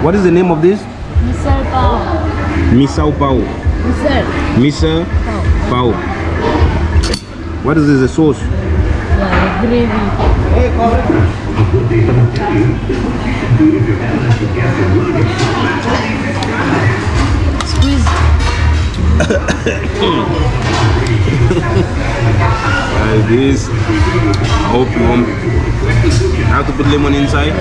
What is the name of this? Misal Pav. Misal Pav. Misal Pav. What is this? The sauce? Yeah, gravy. Squeeze. Like this. I hope you won't have to put lemon inside.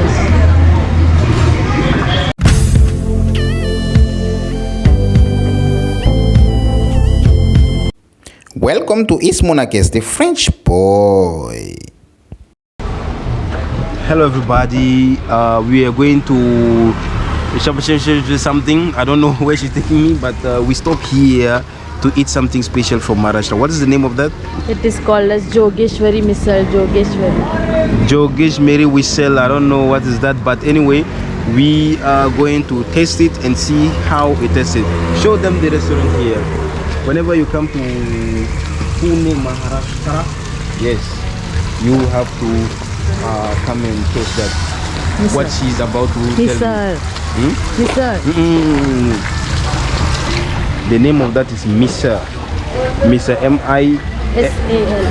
Welcome to Ismonakes, the French boy. Hello everybody, we are going to something. I don't know where she's taking me, but we stop here to eat something special from Maharashtra. What is the name of that? It is called as Jogeshwari Misal. Jogeshwari Misal. I don't know what is that, but anyway, we are going to taste it and see how it tastes. Show them the restaurant here. Whenever you come to Pune, Maharashtra, yes, you have to come and taste that. Misal. What she's about to tell you. Misal. The name of that is Misal. Misal, M-I-S-A-L.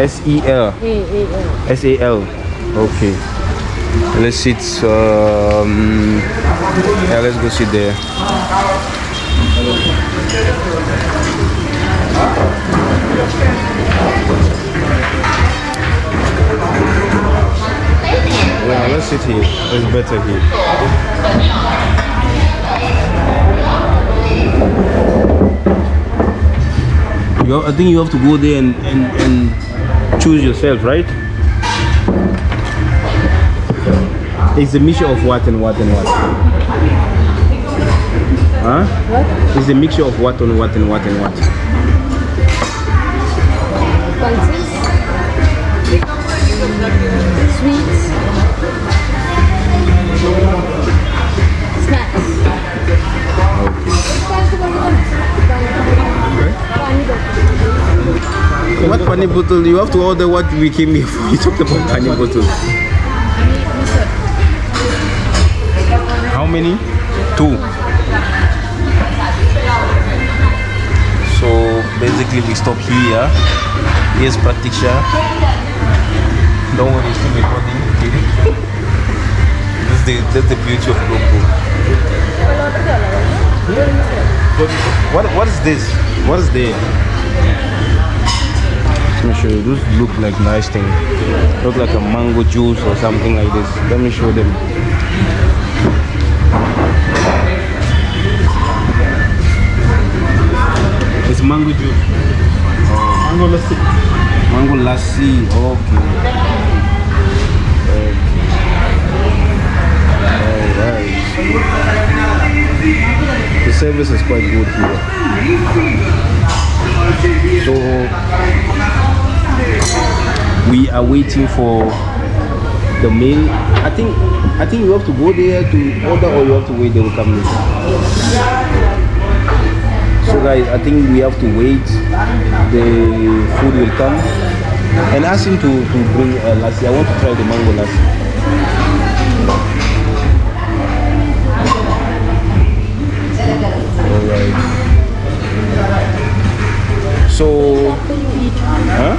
S-E-L. S-A-L. Okay. Let's sit. Yeah, let's go sit there. Yeah, let's sit here. It's better here. I think you have to go there and choose yourself, right? It's a mixture of what and what and what? Huh? What? It's a mixture of what and what and what and what? Pulses. Sweets. Snacks. What pani bottle? You have to order what we came here for. You talked about pani bottle. How many? 2. So basically we stop here. Here's Pratiksha. Don't worry, it's still recording. That's the beauty of GoPro. What is this? What is there? Let me show you. Those look like nice thing. Look like a mango juice or something like this. Let me show them. It's mango juice. Oh. Mango lassi. Mango lassi. Okay. Alright. The service is quite good here. So we are waiting for the meal. I think you have to go there to order, or you have to wait. They will come later. So guys, I think we have to wait. The food will come. And ask him to bring lassi. I want to try the mango lassi. Alright. So, huh?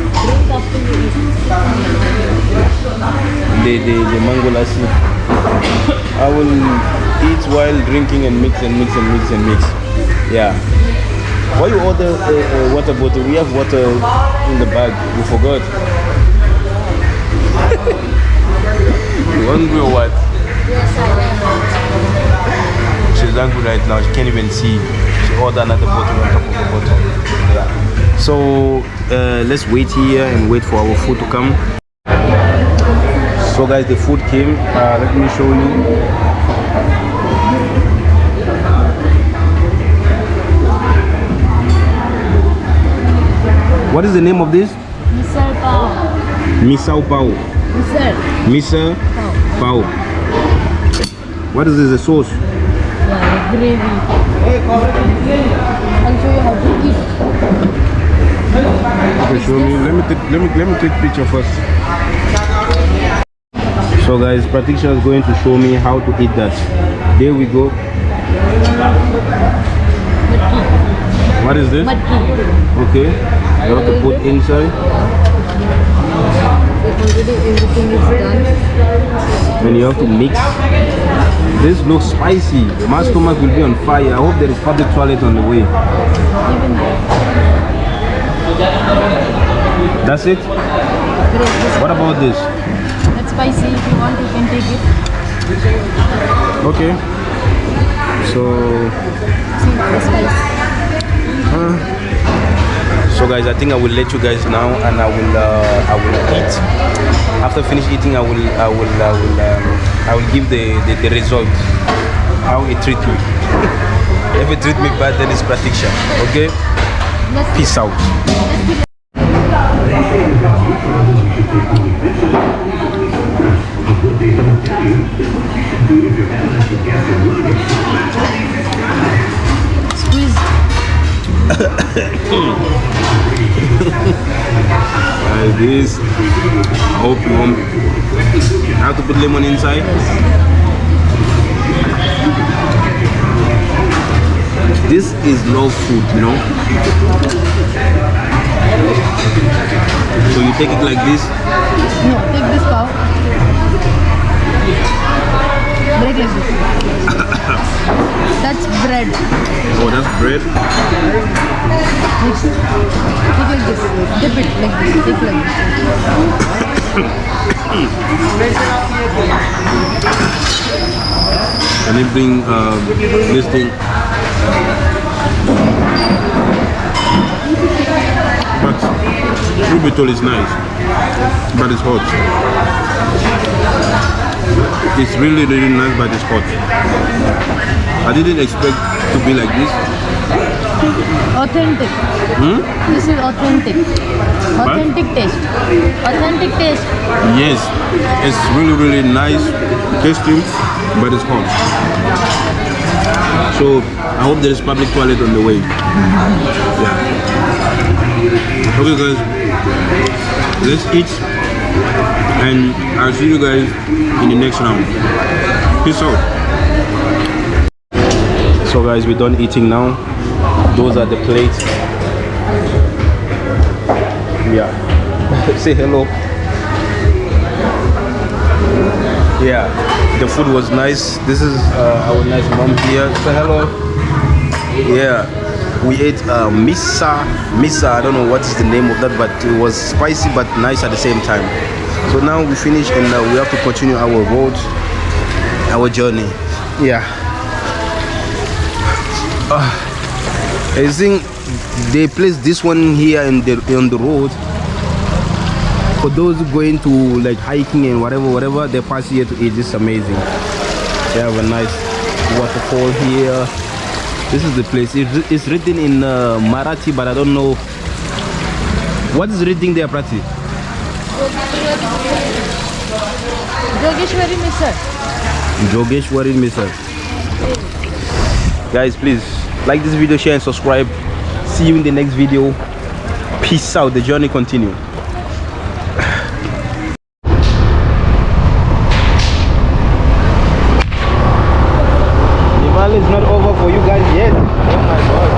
The mango lassi. I will eat while drinking and mix. Yeah. Why you order a water bottle? We have water in the bag. You forgot. You hungry or what? Yes, I am. She's hungry right now. She can't even see. She ordered another bottle on top of the bottle. Yeah. So let's wait here and wait for our food to come. So guys, the food came. Let me show you. What is the name of this? Misal Pav. Misal Pav. Misal Pav. What is this? The sauce? Yeah, gravy. I'll show you how to eat. Okay, show me. Let me take picture first. So guys, Pratiksha is going to show me how to eat that. There we go. What is this? Matki. Okay. You have to put inside. Already everything is done. And you have to mix. This looks spicy. My stomach will be on fire. I hope there is public toilet on the way. Even there. That's it? What about this? That's spicy. If you want, you can take it. Okay. So See, the spice. so guys, I think I will let you guys now, and I will eat. After finish eating, I will give the result, how it treat me. If it treat me bad, then it's prediction. Okay. Peace out. Squeeze. Like this. I hope you won't. I have to put lemon inside. This is love food, you know. So you take it like this. No, take this pav. Break like this. That's bread. Oh, that's bread. Mix. Take like this. Dip it like this. Take like this. And then bring this thing. But rubitol is nice, but it's hot. It's really nice, but it's hot. I didn't expect to be like this. Authentic. This is authentic. Authentic taste. Authentic taste. Yes, it's really nice, tasty, but it's hot. So I hope there is public toilet on the way. Yeah. Okay guys, let's eat, and I'll see you guys in the next round. Peace out. So guys, we're done eating now. Those are the plates. Yeah. Say hello. Yeah, the food was nice. This is our nice mom here. Say hello. Yeah, we ate misa. I don't know what is the name of that, but it was spicy but nice at the same time. So now we finish, and we have to continue our road, our journey. Yeah. I think they placed this one here on the road for those going to like hiking and whatever. They pass here to eat. This is amazing. They have a nice waterfall here. This is the place. It's written in Marathi, but I don't know what is written there, Prati. Jogeshwari Misal. Jogeshwari Misal. Guys, please like this video, share and subscribe. See you in the next video. Peace out. The journey continue. It's not over for you guys yet. Oh my god.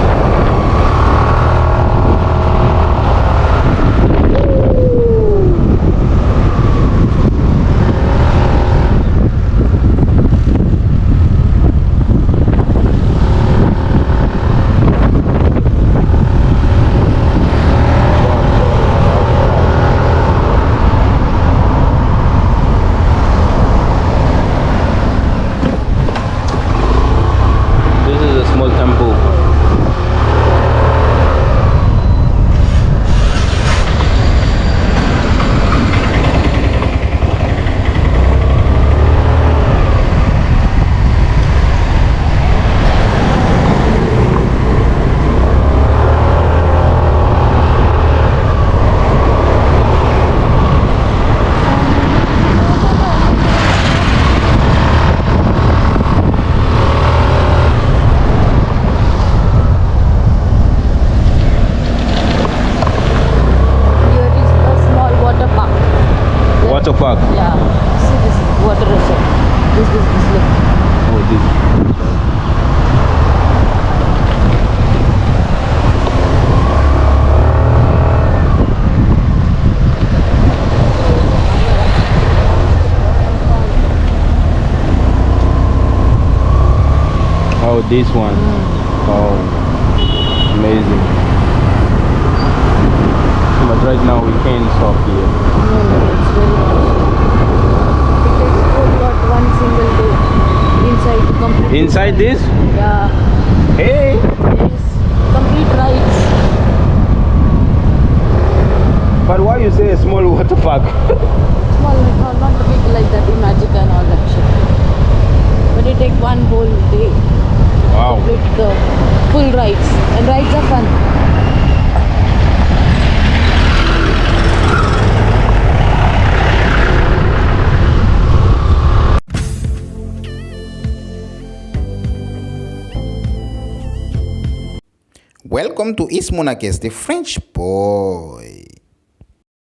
Oh, this one. Oh, amazing. But right now we can't stop here. No, it's very much. It takes whole lot one single day inside to complete. Inside this? Yeah. Hey! Yes. Complete rides. But why you say a small water park? Small, not big like that, Magic and all that shit. But it take one whole day. Wow. Complete the full rides. And rides are fun. Welcome to East Monarchs, the French boy.